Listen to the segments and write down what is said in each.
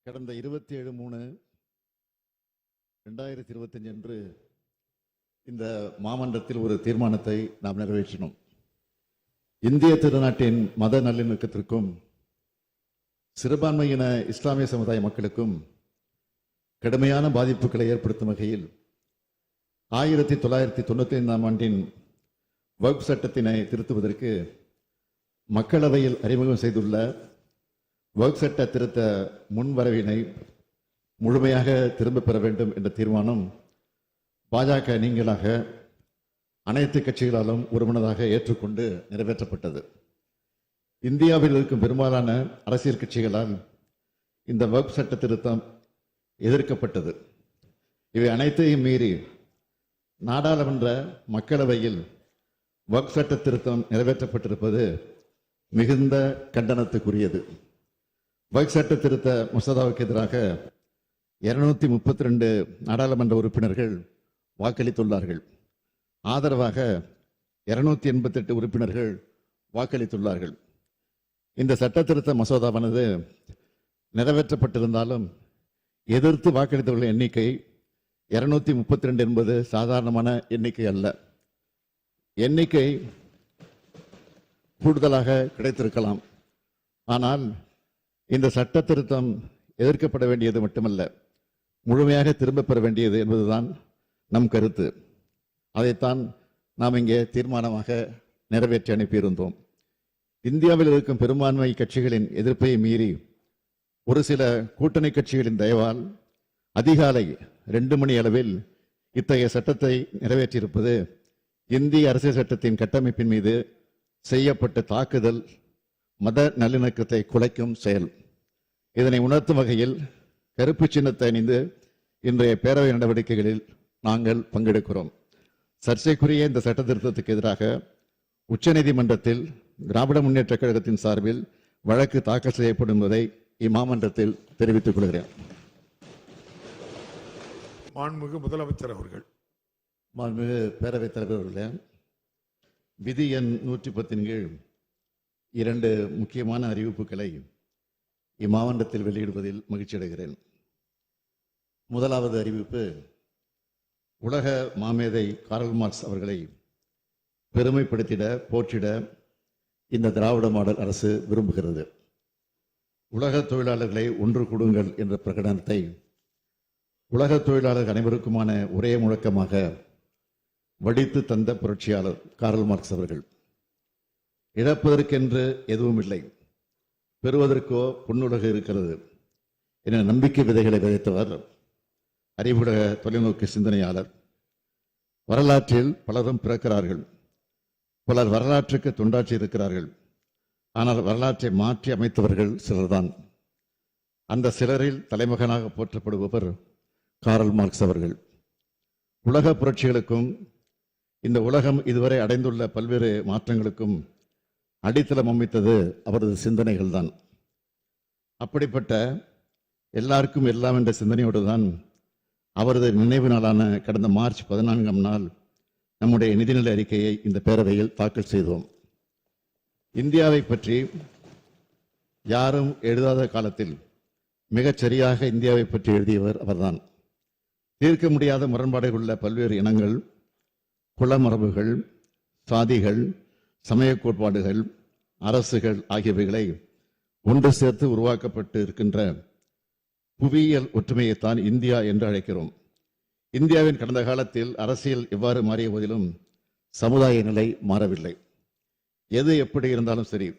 கடந்த 27/3/2025 அன்று இந்த மாமன்றத்தில் ஒரு தீர்மானத்தை நாம் நிறைவேற்றினோம். இந்திய திருநாட்டின் மத நல்லிணக்கத்திற்கும் சிறுபான்மையின இஸ்லாமிய சமுதாய மக்களுக்கும் கடுமையான பாதிப்புகளை ஏற்படுத்தும் வகையில் 1995 ஆண்டின் வக்ஃப் சட்டத்தினை திருத்துவதற்கு மக்களவையில் அறிமுகம் செய்துள்ள வக்ஃப் சட்ட திருத்த முன்வரவினை முழுமையாக திரும்ப பெற வேண்டும் என்ற தீர்மானம் பாஜக நீங்களாக அனைத்து கட்சிகளாலும் ஒருமனதாக ஏற்றுக்கொண்டு நிறைவேற்றப்பட்டது. இந்தியாவில் இருக்கும் பெரும்பாலான அரசியல் கட்சிகளால் இந்த வக்ஃப் சட்ட திருத்தம் எதிர்க்கப்பட்டது. இவை அனைத்தையும் மீறி நாடாளுமன்ற மக்களவையில் வக்ஃப் சட்ட திருத்தம் நிறைவேற்றப்பட்டிருப்பது மிகுந்த கண்டனத்துக்குரியது. வக்ஃப் சட்ட திருத்த மசோதாவுக்கு எதிராக 232 நாடாளுமன்ற உறுப்பினர்கள் வாக்களித்துள்ளார்கள். ஆதரவாக 288 உறுப்பினர்கள் வாக்களித்துள்ளார்கள். இந்த சட்ட திருத்த மசோதாவானது நிறைவேற்றப்பட்டிருந்தாலும் எதிர்த்து வாக்களித்தவர்கள் எண்ணிக்கை 232 என்பது சாதாரணமான எண்ணிக்கை அல்ல. எண்ணிக்கை கூடுதலாக கிடைத்திருக்கலாம். ஆனால் இந்த சட்ட திருத்தம் எதிர்க்கப்பட வேண்டியது மட்டுமல்ல, முழுமையாக திரும்ப பெற வேண்டியது என்பதுதான் நம் கருத்து. அதைத்தான் நாம் இங்கே தீர்மானமாக நிறைவேற்றி அனுப்பியிருந்தோம். இந்தியாவில் இருக்கும் பெரும்பான்மை கட்சிகளின் எதிர்ப்பை மீறி ஒரு சில கூட்டணி கட்சிகளின் தயவால் அதிகாலை 2 மணி அளவில் இத்தகைய சட்டத்தை நிறைவேற்றியிருப்பது இந்திய அரசியல் சட்டத்தின் கட்டமைப்பின் மீது செய்யப்பட்ட தாக்குதல், மத நல்லிணக்கத்தை குலைக்கும் செயல். இதனை உணர்த்தும் வகையில் கருப்பு சின்னத்தை அணிந்து இன்றைய பேரவை நடவடிக்கைகளில் நாங்கள் பங்கெடுக்கிறோம். சர்ச்சைக்குரிய இந்த சட்ட திருத்தத்துக்கு எதிராக உச்சநீதிமன்றத்தில் திராவிட முன்னேற்ற கழகத்தின் சார்பில் வழக்கு தாக்கல் செய்யப்படும் என்பதை இம்மாமன்றத்தில் தெரிவித்துக் கொள்கிறேன். மாண்புமிகு முதலமைச்சர் அவர்கள். மாண்புமிகு பேரவைத் தலைவர் அவர்களே, விதி எண் 110 கீழ் 2 முக்கியமான அறிவிப்புகளை இம்மாவட்டத்தில் வெளியிடுவதில் மகிழ்ச்சி அடைகிறேன். முதலாவது அறிவிப்பு, உலக மாமேதை கார்ல் மார்க்ஸ் அவர்களை பெருமைப்படுத்திட போற்றிட இந்த திராவிட மாடல் அரசு விரும்புகிறது. உலக தொழிலாளர்களை ஒன்று கூடுங்கள் என்ற பிரகடனத்தை உலக தொழிலாளர்கள் அனைவருக்குமான ஒரே முழக்கமாக வடித்து தந்த புரட்சியாளர் கார்ல் மார்க்ஸ் அவர்கள். இழப்பதற்கென்று எதுவும் இல்லை, பெறுவதற்கோ பொன்னுலகு இருக்கிறது என நம்பிக்கை விதைகளை விதைத்தவர். அறிவுலக தொலைநோக்கு சிந்தனையாளர். வரலாற்றில் பலரும் பிறக்கிறார்கள், பலர் வரலாற்றுக்கு தொண்டாற்றி இருக்கிறார்கள். ஆனால் வரலாற்றை மாற்றி அமைத்தவர்கள் சிலர்தான். அந்த சிலரில் தலைமகனாக போற்றப்படுபவர் கார்ல் மார்க்ஸ் அவர்கள். உலக புரட்சிகளுக்கும் இந்த உலகம் இதுவரை அடைந்துள்ள பல்வேறு மாற்றங்களுக்கும் அடித்தளம் அமைத்தது அவரது சிந்தனைகள் தான். அப்படிப்பட்ட எல்லாருக்கும் எல்லாம் என்ற சிந்தனையோடு தான் அவரது நினைவு நாளான கடந்த மார்ச் 14ஆம் நாள் நம்முடைய நிதிநிலை அறிக்கையை இந்த பேரவையில் தாக்கல் செய்தோம். இந்தியாவை பற்றி யாரும் எழுதாத காலத்தில் மிகச் சரியாக இந்தியாவை பற்றி எழுதியவர் அவர்தான். தீர்க்க முடியாத முரண்பாடுகள் உள்ள பல்வேறு இனங்கள், குலமரபுகள், சாதிகள், சமய கோட்பாடுகள், அரசுகள் ஆகியவைகளை ஒன்று சேர்த்து உருவாக்கப்பட்டு இருக்கின்ற புவியியல் ஒற்றுமையைத்தான் இந்தியா என்று அழைக்கிறோம். இந்தியாவின் கடந்த காலத்தில் அரசியல் எவ்வாறு மாறிய போதிலும் சமுதாய நிலை மாறவில்லை. எது எப்படி இருந்தாலும் சரி,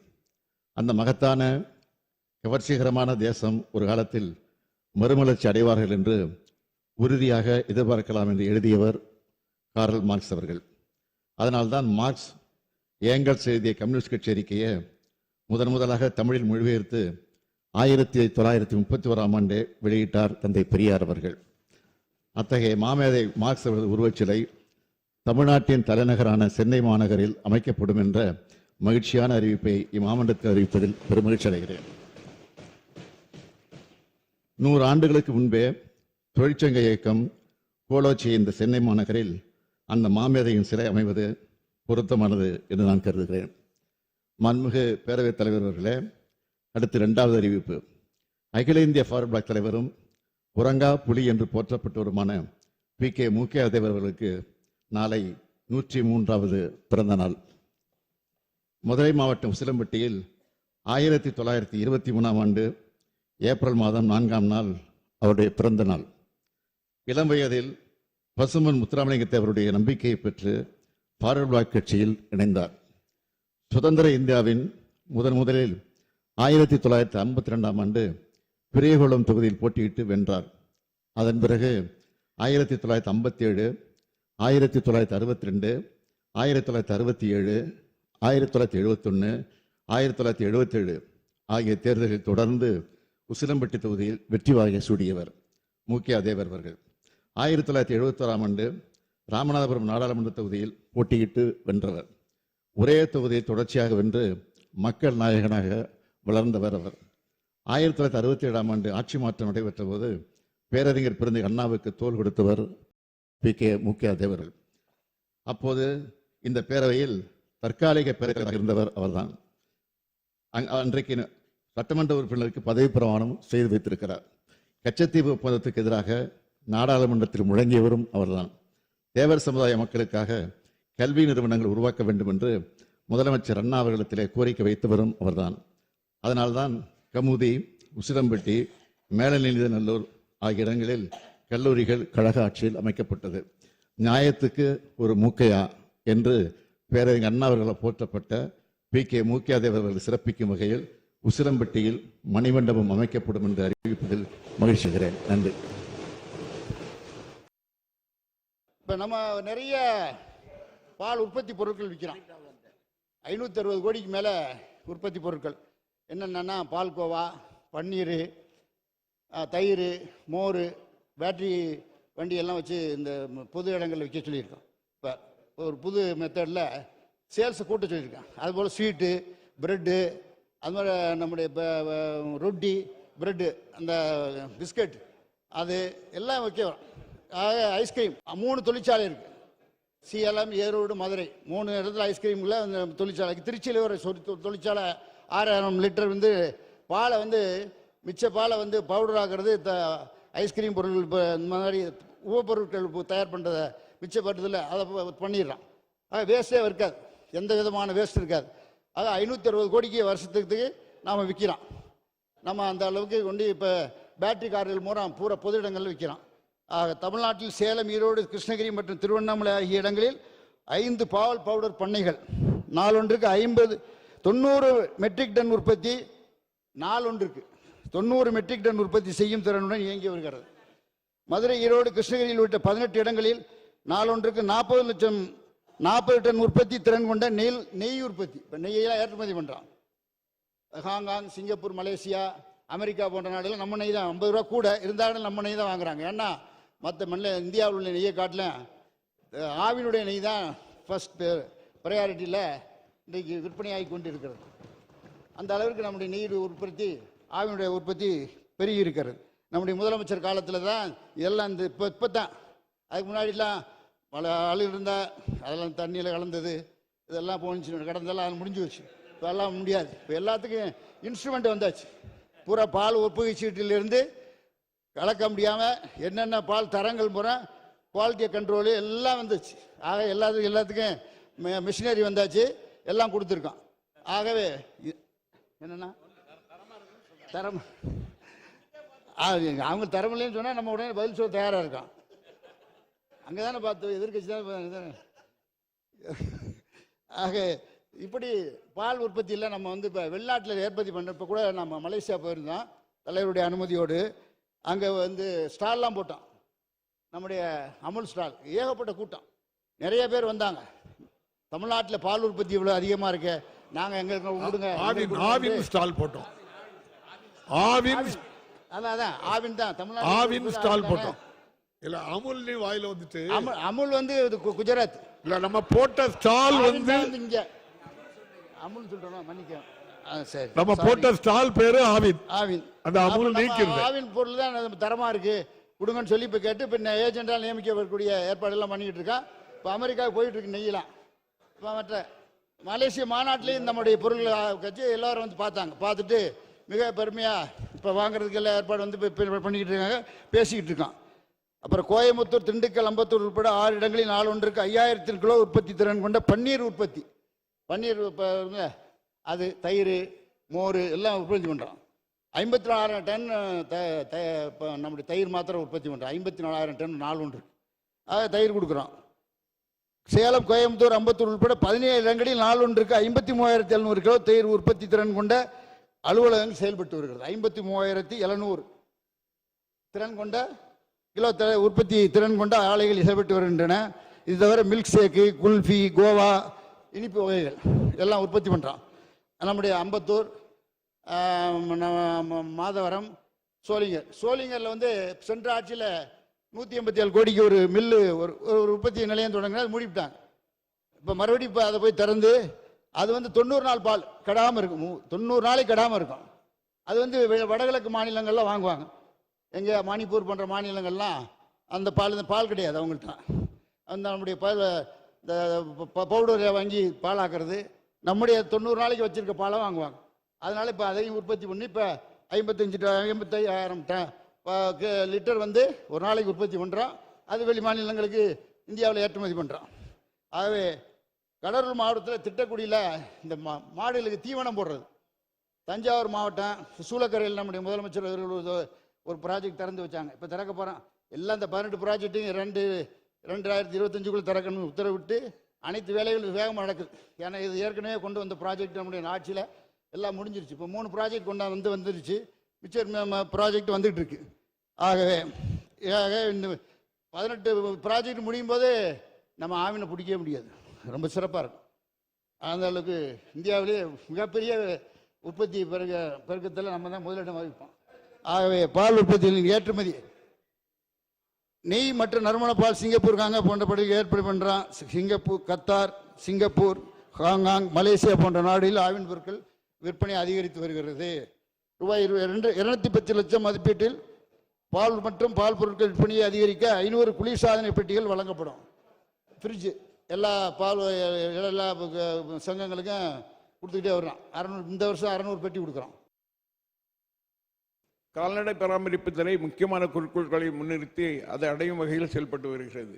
அந்த மகத்தான கவர்ச்சிகரமான தேசம் ஒரு காலத்தில் மறுமலர்ச்சி அடைவார்கள் என்று உறுதியாக எதிர்பார்க்கலாம் என்று எழுதியவர் கார்ல் மார்க்ஸ் அவர்கள். அதனால்தான் மார்க்ஸ் ஏங்கல்ஸ் எழுதிய கம்யூனிஸ்ட் கட்சி அறிக்கையை முதலாக தமிழில் மொழிபெயர்த்து 1931ஆம் ஆண்டு வெளியிட்டார் தந்தை பெரியார் அவர்கள். அத்தகைய மாமேதை மார்க்ஸ் அவரது உருவச்சிலை தமிழ்நாட்டின் தலைநகரான சென்னை மாநகரில் அமைக்கப்படும் என்ற மகிழ்ச்சியான அறிவிப்பை இம்மாமன்றத்தில் அறிவிப்பதில் பெருமகிழ்ச்சி அடைகிறேன். 100 ஆண்டுகளுக்கு முன்பே தொழிற்சங்க இயக்கம் கோலோச்சிய இந்த சென்னை மாநகரில் அந்த மாமேதையின் சிலை அமைவது பொருத்தமானது என்று நான் கருதுகிறேன். மாண்புமிகு பேரவைத் தலைவர் அவர்களே, அடுத்து 2வது அறிவிப்பு. அகில இந்திய ஃபார்வர்ட் பிளாக் தலைவரும் புறங்கா புலி என்று போற்றப்பட்டவருமான PK மூக்கையா தேவர் அவர்களுக்கு நாளை 103வது பிறந்த நாள். மதுரை மாவட்டம் உசிலம்பட்டியில் 1923ஆம் ஆண்டு ஏப்ரல் மாதம் 4ஆம் நாள் அவருடைய பிறந்த நாள். இளம் வயதில் பசும்பொன் முத்துராமலிங்க தேவருடைய நம்பிக்கையை பெற்று ஃபார்வர்ட் பிளாக் கட்சியில் இணைந்தார். சுதந்திர இந்தியாவின் முதலில் 1952ஆம் ஆண்டு பெரியகுளம் தொகுதியில் போட்டியிட்டு வென்றார். அதன் பிறகு 1957, 1962, 1967, 1971, 1977 ஆகிய தேர்தலில் தொடர்ந்து உசிலம்பட்டி தொகுதியில் வெற்றி வாகை சூடியவர் மூக்கையா தேவர் அவர்கள். 1971ஆம் ஆண்டு ராமநாதபுரம் நாடாளுமன்ற தொகுதியில் போட்டியிட்டு வென்றவர். ஒரே தொகுதியை தொடர்ச்சியாக வென்று மக்கள் நாயகனாக வளர்ந்தவர் அவர். 1967ஆம் ஆண்டு ஆட்சி மாற்றம் நடைபெற்ற போது பேரறிஞர் பிறந்த அண்ணாவுக்கு தோள் கொடுத்தவர் PK மூக்கையா தேவர்கள். அப்போது இந்த பேரவையில் தற்காலிக பேரவையாக இருந்தவர் அவர்தான். அன்றைக்கு சட்டமன்ற உறுப்பினருக்கு பதவி பிரமாணம் செய்து வைத்திருக்கிறார். கச்சத்தீவு ஒப்பந்தத்துக்கு எதிராக நாடாளுமன்றத்தில் முழங்கியவரும் அவர்தான். தேவர் சமுதாய மக்களுக்காக கல்வி நிறுவனங்கள் உருவாக்க வேண்டும் என்று முதலமைச்சர் அண்ணா அவர்களிடத்திலே கோரிக்கை வைத்தவரும் அவர்தான். அதனால்தான் கமுதி, உசிலம்பட்டி, மேலநீதிநல்லூர் ஆகிய இடங்களில் கல்லூரிகள் கழக ஆட்சியில் அமைக்கப்பட்டது. நியாயத்துக்கு ஒரு மூக்கையா என்று பேரறிஞர் அண்ணா அவர்களால் போற்றப்பட்ட PK மூக்கையா தேவர் அவர்கள் சிறப்பிக்கும் வகையில் உசிலம்பட்டியில் மணிமண்டபம் அமைக்கப்படும் என்று அறிவிப்பதில் மகிழ்ச்சி அடைகிறேன். நன்றி. இப்போ நம்ம நிறைய பால் உற்பத்தி பொருட்கள் விற்கிறோம். 560 கோடிக்கு மேலே உற்பத்தி பொருட்கள் என்னென்னா பால்கோவா, பன்னீர், தயிர், மோர், பேட்டரி வண்டி எல்லாம் வச்சு இந்த பொது இடங்களில் விற்க சொல்லியிருக்கோம். இப்போ ஒரு புது மெத்தடில் சேல்ஸை கூட்ட சொல்லியிருக்கேன். அதுபோல் ஸ்வீட்டு, ப்ரெட்டு, அது மாதிரி நம்முடைய ரொட்டி, ப்ரெட்டு, அந்த பிஸ்கட், அது எல்லாம் வைக்கிறோம். ஐஸ்கிரீம் 3 தொழிற்சாலை இருக்குது. சேலம், ஈரோடு, மதுரை 3 இடத்துல ஐஸ்கிரீமில் அந்த தொழிற்சாலைக்கு. திருச்சியில் ஒரு தொழிற்சாலை 6000 லிட்டர் பாலை மிச்ச பாலை பவுடர் ஆகிறது, ஐஸ்கிரீம் பொருட்கள் இப்போ இந்த மாதிரி உபப்பொருட்கள் தயார் பண்ணுறதை மிச்சப்பட்டதில் அதை பண்ணிடுறான். ஆக வேஸ்ட்டே இருக்காது, எந்த விதமான வேஸ்ட் இருக்காது. ஆக 560 கோடிக்கு வருஷத்துக்கு நாம் விற்கிறோம். நம்ம அந்த அளவுக்கு கொண்டு இப்போ பேட்டரி கார்கள் பூரா பொது இடங்களில் விற்கிறோம். ஆக தமிழ்நாட்டில் சேலம், ஈரோடு, கிருஷ்ணகிரி மற்றும் திருவண்ணாமலை ஆகிய இடங்களில் 5 பால் பவுடர் பண்ணைகள், நாளொன்றுக்கு 90 மெட்ரிக் டன் உற்பத்தி, நாளொன்றுக்கு 90 மெட்ரிக் டன் உற்பத்தி செய்யும் திறனுடன் இயங்கி வருகிறது. மதுரை, ஈரோடு, கிருஷ்ணகிரியில் உள்ளிட்ட 18 இடங்களில் நாளொன்றுக்கு 40 டன் உற்பத்தி திறன் கொண்ட நெய் உற்பத்தி. இப்போ நெய்யெல்லாம் ஏற்றுமதி பண்ணுறான். ஹாங்காங், சிங்கப்பூர், மலேசியா, அமெரிக்கா போன்ற நாடுகள் நம்ம நெய் தான் 50 ரூபா கூட இருந்தாலும் நம்ம நெய் தான் வாங்குறாங்க. ஏன்னா மற்ற இந்தியாவில் உள்ள நெய்யை காட்டிலும் ஆவினுடைய நெய் தான் ஃபர்ஸ்ட் ப்ரையாரிட்டியில் இன்றைக்கு விற்பனையாகி கொண்டு இருக்கிறது. அந்த அளவிற்கு நம்முடைய நெய் உற்பத்தி, ஆவினுடைய உற்பத்தி பெருகி இருக்கிறது. நம்முடைய முதலமைச்சர் காலத்தில் தான் இதெல்லாம் இப்போ தான். அதுக்கு முன்னாடிலாம் பல ஆள் இருந்தால் அதெல்லாம் தண்ணியில் கலந்தது, இதெல்லாம் போனிச்சு கடந்தெல்லாம் அது முடிஞ்சு வச்சு. இப்போ எல்லாம் முடியாது. இப்போ எல்லாத்துக்கும் இன்ஸ்ட்ருமெண்ட் வந்தாச்சு. பூரா பால் ஒப்புகை சீட்டிலிருந்து கலக்க முடியாமல் என்னென்ன பால் தரங்கள் முறை, குவாலிட்டியை கண்ட்ரோலு எல்லாம் வந்துச்சு. ஆக எல்லாத்துக்கும் மிஷினரி வந்தாச்சு, எல்லாம் கொடுத்துருக்கோம். ஆகவே என்னென்னா தரம், அவங்க தரமில்லைன்னு சொன்னால் நம்ம உடனே பதில் சொல்ல தயாராக இருக்கோம். அங்கே தானே பார்த்து எதிர்கட்சி தான். ஆக இப்படி பால் உற்பத்தியில் நம்ம இப்போ வெளிநாட்டில் ஏற்படுத்தி பண்ணுறப்ப கூட நம்ம மலேசியா போயிருந்தோம் தலைவருடைய அனுமதியோடு. அங்கே ஸ்டால்லாம் போட்டோம், நம்முடைய அமுல் ஸ்டால். ஏகப்பட்ட கூட்டம், நிறைய பேர் வந்தாங்க. தமிழ்நாட்டில் பால் உற்பத்தி இவ்வளோ அதிகமாக இருக்கு, நாங்கள் எங்களுக்கு விடுங்க. ஆவின் ஸ்டால் போட்டோம். அதான் ஆவின் தான் தமிழ்நாடு ஆவின் ஸ்டால் போட்டோம். இல்ல அமுல் வாயில வந்துட்டு அமுல் குஜராத் இல்ல, நம்ம போட்ட ஸ்டால் இங்க அமுல் சொல்றோம், மன்னிக்க. சரி, நம்ம போட்ட ஸ்டால் பேரு ஆவின். ஆவின் அந்த அமுல் நீக்கிறது. ஆவின் பொருள் தான் தரமா இருக்கு, கொடுங்கன்னு சொல்லி இப்போ கேட்டு இப்போ ஏஜென்டால் நியமிக்க வரக்கூடிய ஏற்பாடெல்லாம் பண்ணிக்கிட்டு இருக்கான். இப்போ அமெரிக்காவுக்கு போயிட்டு இருக்கு நெய்யலாம். இப்போ மற்ற மலேசிய மாநாட்டிலையும் நம்முடைய பொருள்களை வச்சு எல்லாரும் பார்த்தாங்க. பார்த்துட்டு மிக பெருமையாக இப்போ வாங்குறதுக்கு எல்லாம் ஏற்பாடு வந்து பண்ணிக்கிட்டு இருக்காங்க, பேசிக்கிட்டு இருக்கான். அப்புறம் கோயம்புத்தூர், திண்டுக்கல், அம்பத்தூர் உட்பட 6 இடங்களில் 4 5000 கிலோ உற்பத்தி திறன் கொண்ட பன்னீர் உற்பத்தி. பன்னீர் அது தயிர், மோர் எல்லாம் உற்பத்தி பண்ணுறோம். 54,000 டன் நம்முடைய தயிர் மாத்திரம் உற்பத்தி பண்ணுறோம். 54,000 டன் 4 இருக்கு. ஆக தயிர் கொடுக்குறோம். சேலம், கோயம்புத்தூர், அம்பத்தூர் உட்பட 17 இடங்களில் 4 இருக்கு. 53,700 கிலோ தயிர் உற்பத்தி திறன் கொண்ட அலுவலகங்கள் செயல்பட்டு வருகிறது. 53,700 திறன் கொண்ட கிலோ உற்பத்தி திறன் கொண்ட ஆலைகள் செயல்பட்டு வருகின்றன. இது தவிர மில்க் ஷேக்கு, குல்ஃபி, கோவா, இனிப்பு வகைகள் எல்லாம் உற்பத்தி பண்ணுறோம். நம்முடைய அம்பத்தூர், மாதவரம், சோளிங்கரில் வந்து சென்ற ஆட்சியில் 187 கோடிக்கு ஒரு மில்லு, ஒரு உற்பத்தி நிலையம் தொடங்கினா அது மூடிவிட்டாங்க. இப்போ மறுபடியும் இப்போ அதை போய் திறந்து அது வந்து 90 நாள் பால் கெடாமல் இருக்கும். 90 நாளைக்கு கெடாமல் இருக்கும். அது வந்து வடகிழக்கு மாநிலங்கள்லாம் வாங்குவாங்க. எங்கள் மணிப்பூர் போன்ற மாநிலங்கள்லாம் அந்த பால் கிடையாது அவங்கள்ட்ட. அந்த நம்முடைய இந்த பவுடரை வாங்கி பாலாக்குறது, நம்முடைய 90 நாளைக்கு வச்சுருக்க பாலை வாங்குவாங்க. அதனால் இப்போ அதையும் உற்பத்தி பண்ணி இப்போ 55,000 லிட்டர் வந்து ஒரு நாளைக்கு உற்பத்தி பண்ணுறோம். அது வெளி மாநிலங்களுக்கு இந்தியாவில் ஏற்றுமதி பண்ணுறோம். ஆகவே கடலூர் மாவட்டத்தில் திட்டக்குடியில் இந்த மாடுகளுக்கு தீவனம் போடுறது. தஞ்சாவூர் மாவட்டம் சூளக்கரையில் நம்முடைய முதலமைச்சர் ஒரு ப்ராஜெக்ட் திறந்து வச்சாங்க. இப்போ திறக்க போகிறோம். எல்லாம் இந்த 18 ப்ராஜெக்ட்டையும் 2025 திறக்கணும்னு உத்தரவிட்டு அனைத்து வேலைகளும் வேகமாக நடக்குது. ஏன்னா இது ஏற்கனவே கொண்டு வந்த ப்ராஜெக்ட் நம்முடைய ஆட்சியில் எல்லாம் முடிஞ்சிருச்சு. இப்போ 3 ப்ராஜெக்ட் வந்துருச்சு. மிச்சம் ப்ராஜெக்ட் வந்துட்டு இருக்கு. ஆகவே இந்த 18 ப்ராஜெக்ட் முடியும் போது நம்ம ஆவினை பிடிக்கவே முடியாது. ரொம்ப சிறப்பாக இருக்கும். அந்த அளவுக்கு இந்தியாவிலே மிகப்பெரிய உற்பத்தி பெருக்கத்தில் நம்ம தான் முதலிடம் வகிப்போம். ஆகவே பால் உற்பத்தியில் ஏற்றுமதி, நெய் மற்றும் நறுமண பால் சிங்கப்பூர், ஹாங்காங் போன்ற பகுதியில் ஏற்பாடு பண்ணுறான். Singapore, Qatar, Singapore, Hong Kong, Malaysia போன்ற நாடுகளில் ஆவின் பொருட்கள் விற்பனை அதிகரித்து வருகிறது. ரூபாய் 210 லட்சம் மதிப்பீட்டில் பால் மற்றும் பால் பொருட்கள் விற்பனையை அதிகரிக்க 500 குளிர்சாதனை பெட்டிகள் வழங்கப்படும். ஃப்ரிட்ஜ் எல்லா சங்கங்களுக்கும் கொடுத்துக்கிட்டே வர்றோம். 600, இந்த வருஷம் 600 பெட்டி கொடுக்குறோம். கால்நடை பராமரிப்பு துறை முக்கியமான குறிக்கோள்களை முன்னிறுத்தி அதை அடையும் வகையில் செயல்பட்டு வருகிறது.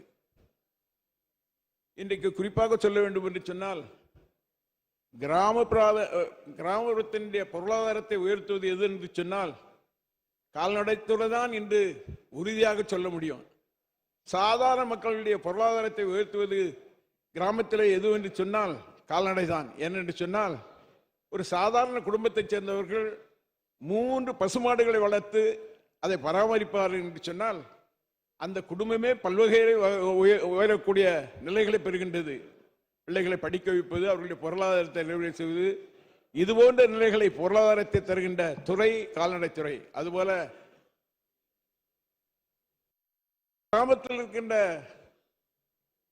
இன்றைக்கு குறிப்பாக சொல்ல வேண்டும் என்று சொன்னால், கிராமப்புறத்தினுடைய பொருளாதாரத்தை உயர்த்துவது எது என்று சொன்னால் கால்நடைத்துறை தான் என்று உறுதியாக சொல்ல முடியும். சாதாரண மக்களுடைய பொருளாதாரத்தை உயர்த்துவது கிராமத்தில் எது என்று சொன்னால் கால்நடை தான். ஏனென்று சொன்னால், ஒரு சாதாரண குடும்பத்தைச் சேர்ந்தவர்கள் 3 பசுமாடுகளை வளர்த்து அதை பராமரிப்பார்கள் என்று சொன்னால் அந்த குடும்பமே பல்வகையை உயரக்கூடிய நிலைகளை பெறுகின்றது. பிள்ளைகளை படிக்க வைப்பது, அவர்களுடைய பொருளாதாரத்தை நிறைவு செய்வது, இது போன்ற நிலைகளை பொருளாதாரத்தை தருகின்ற துறை கால்நடைத்துறை. அதுபோல கிராமத்தில் இருக்கின்ற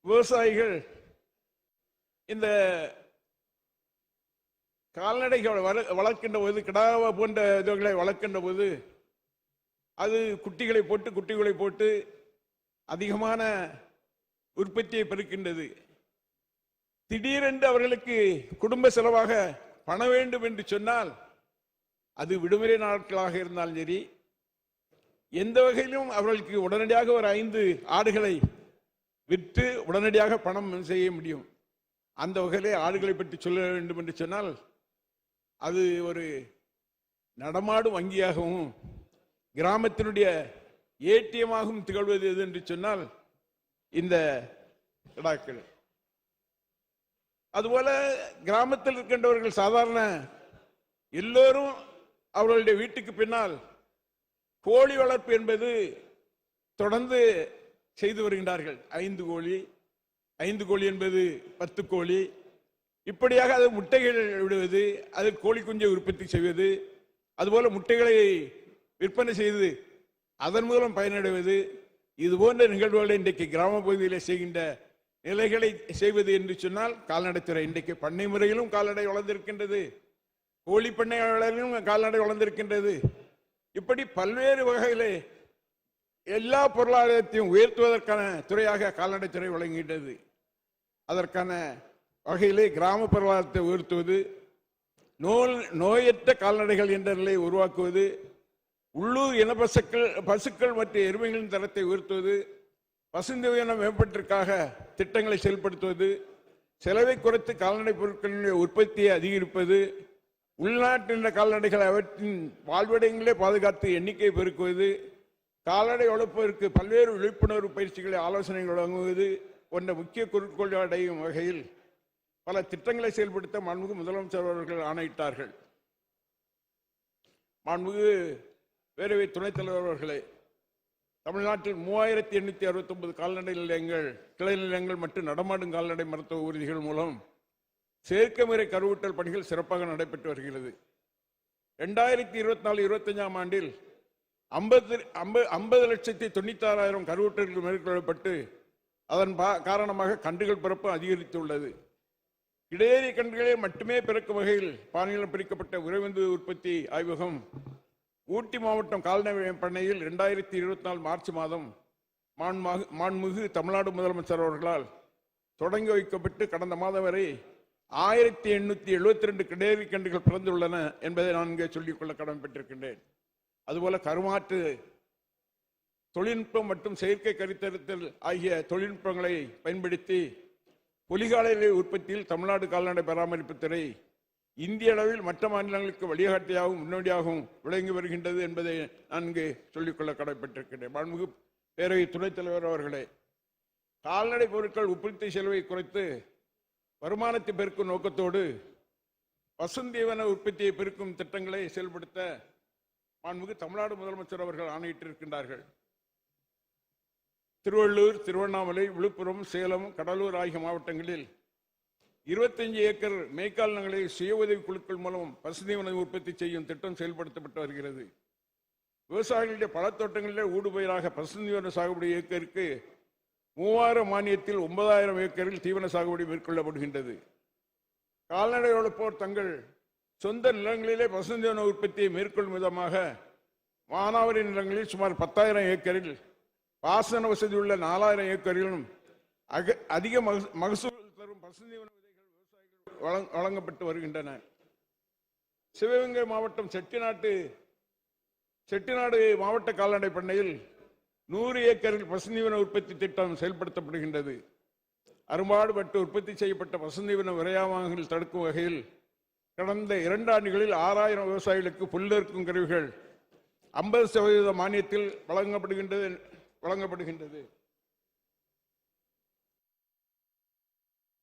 விவசாயிகள் இந்த கால்நடைகளை வளர்க்கின்ற போது, கிடாவா போன்ற இதுகளை வளர்க்கின்ற போது அது குட்டிகளை போட்டு அதிகமான உற்பத்தியை பெருக்கின்றது. திடீரென்று அவர்களுக்கு குடும்ப செலவாக பணம் வேண்டும் என்று சொன்னால், அது விடுமுறை நாட்களாக இருந்தாலும் சரி, எந்த வகையிலும் அவர்களுக்கு உடனடியாக ஒரு 5 ஆடுகளை விற்று உடனடியாக பணம் செய்ய முடியும். அந்த வகையிலே ஆடுகளை பற்றி சொல்ல வேண்டும் என்று சொன்னால், அது ஒரு நடமாடும் வங்கியாகவும் கிராமத்தினுடைய ஏடிஎமாகவும் திகழ்வது எது என்று சொன்னால் இந்த கிடாக்கள். அதுபோல கிராமத்தில் இருக்கின்றவர்கள் சாதாரண எல்லோரும் அவர்களுடைய வீட்டுக்கு பின்னால் கோழி வளர்ப்பு என்பது தொடர்ந்து செய்து வருகின்றார்கள். 5 கோழி, 5 கோழி என்பது 10 கோழி, இப்படியாக அது முட்டைகள் விடுவது, அது கோழி குஞ்சை உற்பத்தி செய்வது, அதுபோல முட்டைகளை விற்பனை செய்து அதன் மூலம் பயனடைவது, இது போன்ற நிகழ்வுகளை இன்றைக்கு கிராம பகுதியில் செய்கின்ற நிலைகளை செய்வது என்று சொன்னால் கால்நடைத்துறை. இன்றைக்கு பண்ணை முறையிலும் கால்நடை வளர்ந்திருக்கின்றது, கோழி பண்ணை வளரிலும் கால்நடை வளர்ந்திருக்கின்றது. இப்படி பல்வேறு வகையிலே எல்லா பொருளாதாரத்தையும் உயர்த்துவதற்கான துறையாக கால்நடைத்துறை வழங்குகின்றது. அதற்கான வகையிலே கிராம பொருளாதாரத்தை உயர்த்துவது, நோயற்ற கால்நடைகள் என்ற நிலையை உருவாக்குவது, உள்ளூர் இன பசுக்கள் மற்றும் எருமைகளின் தரத்தை உயர்த்துவது, பசுந்தீவன மேம்பாட்டிற்காக திட்டங்களை செயல்படுத்துவது, செலவை குறைத்து கால்நடை பொருட்களின் உற்பத்தியை அதிகரிப்பது, உள்நாட்டின கால்நடைகள் அவற்றின் வாழ்விடங்களே பாதுகாத்து எண்ணிக்கை பெருக்குவது, கால்நடை வளர்ப்பதற்கு பல்வேறு விழிப்புணர்வு பயிற்சிகளை ஆலோசனைகள் வழங்குவது போன்ற முக்கிய குறிக்கோள் அடையும் வகையில் பல திட்டங்களை செயல்படுத்த மாண்புமிகு முதலமைச்சர் அவர்கள் ஆணையிட்டார்கள். மாண்புமிகு பேரவை துணைத் தலைவர் அவர்களே, தமிழ்நாட்டில் 3869 கால்நடை நிலையங்கள், கிளை நிலையங்கள் மற்றும் நடமாடும் கால்நடை மருத்துவ ஊர்திகள் மூலம் செயற்கை முறை கருவூட்டல் பணிகள் சிறப்பாக நடைபெற்று வருகிறது. 2024-25 ஆண்டில் 50,96,000 கருவூட்டல்கள் மேற்கொள்ளப்பட்டு அதன் காரணமாக கன்றுகள் பிறப்பு அதிகரித்துள்ளது. இடையேறி கன்றுகளை மட்டுமே பிறக்கும் வகையில் பாலினம் பிரிக்கப்பட்ட உறைவிந்து உற்பத்தி ஆய்வகம் ஊட்டி மாவட்டம் கால்நடை பண்ணையில் 2024 மார்ச் மாதம் மாண்புமிகு தமிழ்நாடு முதலமைச்சர் அவர்களால் தொடங்கி வைக்கப்பட்டு கடந்த மாதம் வரை 1872 கிடையேறி கன்றுகள் பிறந்துள்ளன என்பதை நான் இங்கே சொல்லிக்கொள்ள கடமைப்பட்டிருக்கின்றேன். அதுபோல கருமாற்று தொழில்நுட்பம் மற்றும் செயற்கை கருத்தரித்தல் ஆகிய தொழில்நுட்பங்களை பயன்படுத்தி பொலிகாலை உற்பத்தியில் தமிழ்நாடு கால்நடை பராமரிப்புத்துறை இந்திய அளவில் மற்ற மாநிலங்களுக்கு வழிகாட்டியாகவும் முன்னோடியாகவும் விளங்கி வருகின்றது என்பதை நான் இங்கு சொல்லிக்கொள்ள கடமைப்பட்டிருக்கின்றேன். மாண்புமிகு பேரவை துணைத் தலைவர் அவர்களே, கால்நடை பொருட்கள் உற்பத்தி செலவை குறைத்து வருமானத்தை பெருக்கும் நோக்கத்தோடு பசுந்தீவன உற்பத்தியை பெருக்கும் திட்டங்களை செயல்படுத்த மாண்புமிகு தமிழ்நாடு முதலமைச்சர் அவர்கள் ஆணையிட்டிருக்கின்றார்கள். திருவள்ளூர், திருவண்ணாமலை, விழுப்புரம், சேலம், கடலூர் ஆகிய மாவட்டங்களில் 25 ஏக்கர் மேய்க்கால் நிலங்களை சுய உதவி குழுக்கள் மூலம் பசுந்தீவன உற்பத்தி செய்யும் திட்டம் செயல்படுத்தப்பட்டு வருகிறது. விவசாயிகளுடைய பல தோட்டங்களிலே ஊடுபயிராக பசுந்தீவன சாகுபடி ஏக்கருக்கு 3000 மானியத்தில் 9000 ஏக்கரில் தீவன சாகுபடி மேற்கொள்ளப்படுகின்றது. கால்நடை வளர்ப்போர் தங்கள் சொந்த நிலங்களிலே பசுந்தீவன உற்பத்தியை மேற்கொள்ளும் விதமாக மானாவாரி நிலங்களில் சுமார் 10,000 ஏக்கரில், பாசன வசதி உள்ள 4000 ஏக்கரிலும் அதிக மகசூல் தரும் பசுந்தீவன விதைகள் விவசாயிகள் வழங்கப்பட்டு வருகின்றன. சிவகங்கை மாவட்டம் செட்டிநாடு மாவட்ட கால்நடை பண்ணையில் 100 ஏக்கரில் பசுந்தீவன உற்பத்தி திட்டம் செயல்படுத்தப்படுகின்றது. அரும்பாடுபட்டு உற்பத்தி செய்யப்பட்ட பசுந்தீவன விரையாமல் தடுக்கும் வகையில் கடந்த 2 ஆண்டுகளில் 6000 விவசாயிகளுக்கு புல்லறுக்கும் கருவிகள் 50% மானியத்தில் வழங்கப்படுகின்றது.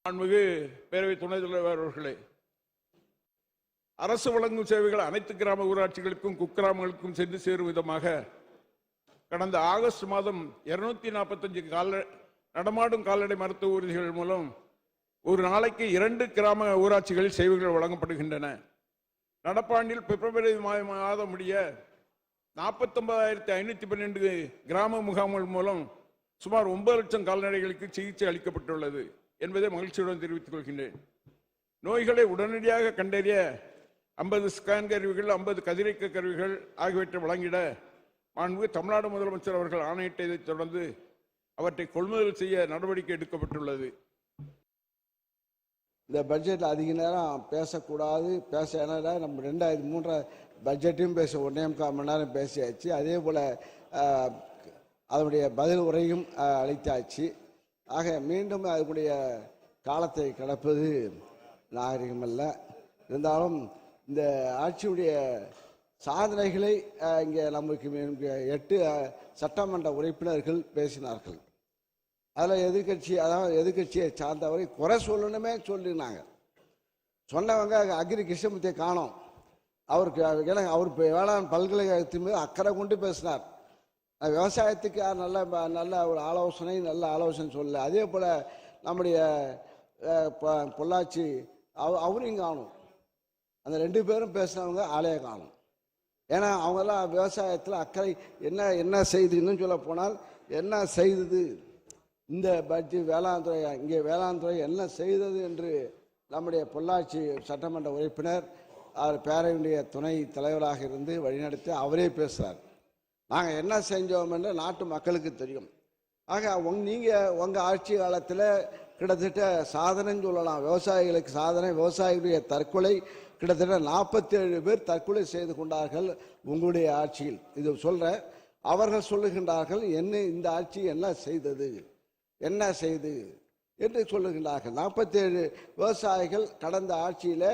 மாண்புமிகு பேரவை துணைத் தலைவர் அவர்களே, அரசு வழங்கும் சேவைகள் அனைத்து கிராம ஊராட்சிகளுக்கும் குக்கிராமங்களுக்கும் சென்று சேரும் விதமாக கடந்த ஆகஸ்ட் மாதம் 245 நடமாடும் கால்நடை மருத்துவ ஊர்திகள் மூலம் ஒரு நாளைக்கு 2 கிராம ஊராட்சிகளில் சேவைகள் வழங்கப்படுகின்றன. நடப்பாண்டில் பிப்ரவரி மாதம் முடிய 49,512 கிராம முகாம்கள் மூலம் சுமார் 9 லட்சம் கால்நடைகளுக்கு சிகிச்சை அளிக்கப்பட்டுள்ளது என்பதை மகிழ்ச்சியுடன் தெரிவித்துக் கொள்கின்றேன். நோய்களை உடனடியாக கண்டறிய 50 ஸ்கேன் கருவிகள், 50 கதிரியக்க கருவிகள் ஆகியவற்றை வழங்கிட மாண்புமிகு தமிழ்நாடு முதலமைச்சர் அவர்கள் ஆணையிட்டதை தொடர்ந்து அவற்றை கொள்முதல் செய்ய நடவடிக்கை எடுக்கப்பட்டுள்ளது. இந்த பட்ஜெட்டில் அதிக நேரம் பேசக்கூடாது, ஏன்னா நம்ம 2003 பட்ஜெட்டையும் பேச 1.25 மணி நேரம் பேசியாச்சு. அதே போல் அதனுடைய பதில் உரையும் அளித்தாச்சு. ஆக மீண்டும் அதனுடைய காலத்தை கடப்பது நாகரிகமல்ல. இருந்தாலும் இந்த ஆட்சியுடைய சாதனைகளை இங்கே நமக்கு 8 சட்டமன்ற உறுப்பினர்கள் பேசினார்கள். அதில் எதிர்கட்சியை சார்ந்தவரை குறை சொல்லணுமே சொல்லினாங்க. சொன்னவங்க அக்ரி கிருஷ்ணமூர்த்தியை காணோம். அவருக்கு அவர் வேளாண் பல்கலைக்கழகத்தின் மீது அக்கறை கொண்டு பேசினார். விவசாயத்துக்கு நல்ல ஒரு நல்ல ஆலோசனை சொல்ல. அதே போல் நம்முடைய பொள்ளாச்சி அவரையும் காணும். அந்த 2 பேரும் பேசினவங்க ஆளைய காணும். ஏன்னா அவங்கெல்லாம் விவசாயத்தில் அக்கறை என்ன செய்து, இன்னும் சொல்ல போனால் என்ன செய்தது இந்த பட்ஜெட் வேளாண் துறை என்ன செய்தது என்று நம்முடைய பொள்ளாச்சி சட்டமன்ற உறுப்பினர் அவர் பேரவையுடைய துணை தலைவராக இருந்து வழிநடத்தி அவரே பேசுகிறார். நாங்கள் என்ன செஞ்சோம் என்று நாட்டு மக்களுக்கு தெரியும். ஆக நீங்கள் உங்கள் ஆட்சி காலத்தில் கிட்டத்தட்ட சாதனைன்னு சொல்லலாம். விவசாயிகளுக்கு சாதனை, விவசாயிகளுடைய தற்கொலை கிட்டத்தட்ட 47 பேர் தற்கொலை செய்து கொண்டார்கள் உங்களுடைய ஆட்சியில். இது சொல்றேன். அவர்கள் சொல்லுகின்றார்கள், என்ன இந்த ஆட்சி என்ன செய்தது என்று சொல்லுகின்றார்கள். 47 விவசாயிகள் கடந்த ஆட்சியில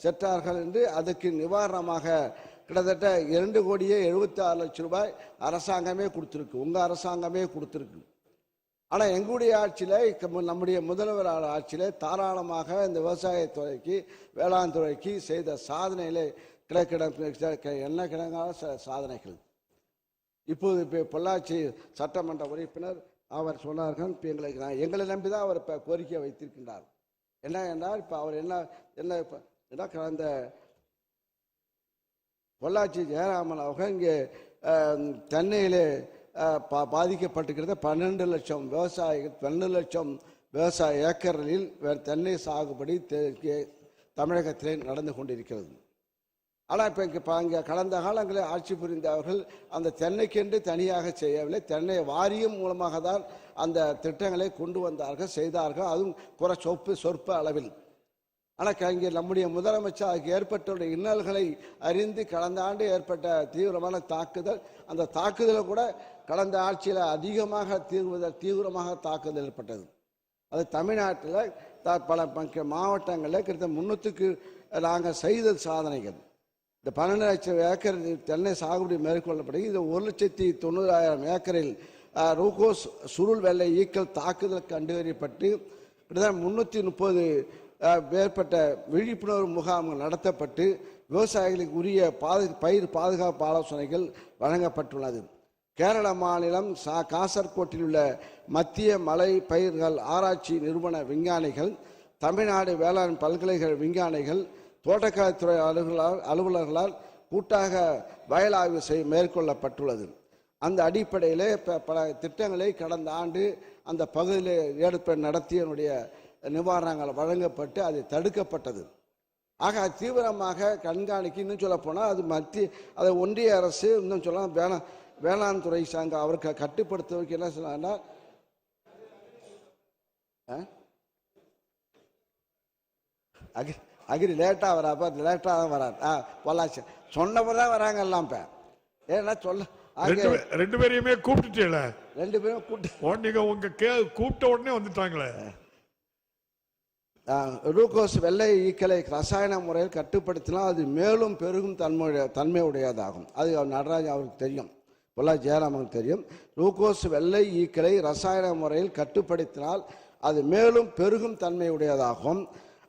செத்தார்கள் என்று அதுக்கு நிவாரணமாக கிட்டத்தட்ட 2,76,00,000 ரூபாய் அரசாங்கமே கொடுத்திருக்கு, உங்க அரசாங்கமே கொடுத்திருக்கு. ஆனா எங்களுடைய ஆட்சியில, நம்முடைய முதல்வர் ஆட்சியில தாராளமாக இந்த விவசாயத்துறைக்கு வேளாண் துறைக்கு செய்த சாதனையில என்ன கிடங்கால சாதனைகள். இப்போது பொள்ளாச்சி சட்டமன்ற உறுப்பினர் அவர் சொன்னார்கள், இப்போ எங்களை நம்பி தான் அவர் இப்போ கோரிக்கை வைத்திருக்கின்றார். என்ன என்றால் இப்போ அவர் என்ன கடந்த பொள்ளாச்சி ஜெயராமன் அவர்கள் இங்கே தென்னையிலே பாதிக்கப்பட்டிருக்கிறது 12 லட்சம் விவசாயிகள், 12 லட்சம் விவசாய ஏக்கரில் தென்னை சாகுபடி தமிழகத்திலே நடந்து கொண்டிருக்கிறது. ஆனால் இப்போ இங்கே கடந்த காலங்களில் ஆட்சி புரிந்த அவர்கள் அந்த தென்னைக்கென்று தனியாக செய்யவில்லை, தென்னை வாரியம் மூலமாக தான் அந்த திட்டங்களை கொண்டு வந்தார்கள், செய்தார்கள். அதுவும் சொற்ப அளவில். ஆனால் இங்கே நம்முடைய முதலமைச்சர் அதுக்கு ஏற்பட்டுள்ள இன்னல்களை அறிந்து கடந்த ஆண்டு ஏற்பட்ட தீவிரமான தாக்குதல், அந்த தாக்குதலை கூட கடந்த ஆட்சியில் அதிகமாக தீவிரமாக தாக்குதல் ஏற்பட்டது. அது தமிழ்நாட்டில் பல மாவட்டங்களில் கிட்டத்தட்ட 300க்கு நாங்கள் செய்த சாதனைகள். இந்த 12 லட்சம் ஏக்கர் தென்னை சாகுபடி மேற்கொள்ளப்படுகிறது. இது 1,90,000 ஏக்கரில் ரூகோஸ் சுருள் வெள்ளை ஈக்கள் தாக்குதல் கண்டறியப்பட்டு கிட்டத்தட்ட 330 மேற்பட்ட விழிப்புணர்வு முகாம்கள் நடத்தப்பட்டு விவசாயிகளுக்கு உரிய பயிர் பாதுகாப்பு ஆலோசனைகள் வழங்கப்பட்டுள்ளது. கேரள மாநிலம் காசர்கோட்டில் உள்ள மத்திய மலை பயிர்கள் ஆராய்ச்சி நிறுவன விஞ்ஞானிகள், தமிழ்நாடு வேளாண் பல்கலைக்கழக விஞ்ஞானிகள், தோட்டக்கலைத்துறை அலுவலர்களால் கூட்டாக வயலாய்வு மேற்கொள்ளப்பட்டுள்ளது. அந்த அடிப்படையிலே பல திட்டங்களை கடந்த ஆண்டு அந்த பகுதியில் நடத்தியனுடைய நிவாரணங்கள் வழங்கப்பட்டு அது தடுக்கப்பட்டது. ஆக தீவிரமாக கண்காணிக்க, இன்னும் சொல்ல போனால் அது ஒன்றிய அரசு இன்னும் சொல்ல வேளாண் துறை சார்ந்த அவருக்கு கட்டுப்படுத்துவதற்கு என்ன சொன்னாங்கன்னா, அகிரி லேட்டாக வராப்ப லேட்டாக தான் வராது. பொள்ளாச்சி சொன்னப்போ தான் வராங்க எல்லாம். இப்போ ஏன்னா ரெண்டு பேரையுமே கூப்பிட்டுட்டீங்களே, 2 பேரும் கூப்பிட்டு நீங்க கூப்பிட்ட உடனே வந்துட்டாங்களே. ரூகோஸ் வெள்ளை ஈக்களை ரசாயன முறையில் கட்டுப்படுத்தினால் அது மேலும் பெருகும் தன்மையுடையதாகும். அது நடராஜன் அவருக்கு தெரியும், பொள்ளாச்சி ஜெயராமனுக்கு தெரியும். ரூகோஸ் வெள்ளை ஈக்களை ரசாயன முறையில் கட்டுப்படுத்தினால் அது மேலும் பெருகும் தன்மையுடையதாகும்.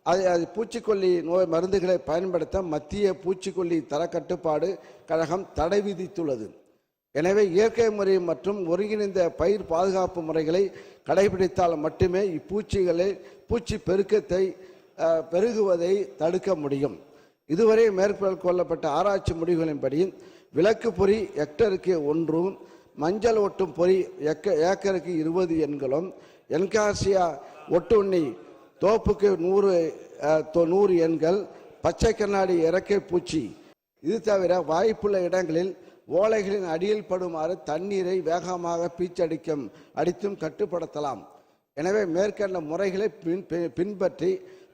அது பூச்சிக்கொல்லி நோய் மருந்துகளை பயன்படுத்த மத்திய பூச்சிக்கொல்லி தரக்கட்டுப்பாடு கழகம் தடை விதித்துள்ளது. எனவே இயற்கை முறை மற்றும் ஒருங்கிணைந்த பயிர் பாதுகாப்பு முறைகளை கடைபிடித்தால் மட்டுமே பூச்சி பெருக்கத்தை பெருகுவதை தடுக்க முடியும். இதுவரை மேற்கொள்ளப்பட்ட ஆராய்ச்சி முடிவுகளின்படி விளக்கு பொறி ஹெக்டருக்கு 1, மஞ்சள் ஒட்டும் பொறி ஏக்கருக்கு 20 எண்களும், என்கார்சியா ஒட்டுண்ணி தோப்புக்கு 100 எண்கள், பச்சை கண்ணாடி இறக்கை பூச்சி. இது தவிர வாய்ப்புள்ள இடங்களில் ஓலைகளின் அடியில் படுமாறு தண்ணீரை வேகமாக அடித்தும் கட்டுப்படுத்தலாம். எனவே மேற்கண்ட முறைகளை பின்பற்றி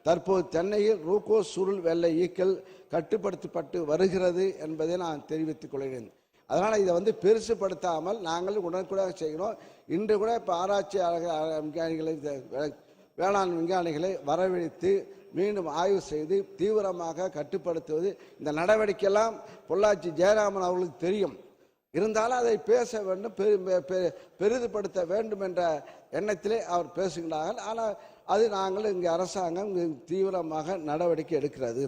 தற்போது தென்னையில் ரூகோஸ் சுருள் வெள்ளை ஈக்கள் கட்டுப்படுத்தப்பட்டு வருகிறது என்பதை நான் தெரிவித்துக் கொள்கிறேன். அதனால் இதை பெருசுப்படுத்தாமல் நாங்கள் உடனுக்குடன் செய்கிறோம். இன்று கூட இப்போ விஞ்ஞானிகளை வேளாண் விஞ்ஞானிகளை வரவழைத்து மீண்டும் ஆய்வு செய்து தீவிரமாக கட்டுப்படுத்துவது, இந்த நடவடிக்கையெல்லாம் பொள்ளாச்சி ஜெயராமன் அவர்களுக்கு தெரியும். இருந்தாலும் அதை பேச வேண்டும், பெரிதுபடுத்த வேண்டும் என்ற எண்ணத்திலே அவர் பேசுகிறார்கள். ஆனால் அது நாங்கள் இங்கே அரசாங்கம் தீவிரமாக நடவடிக்கை எடுக்கிறது.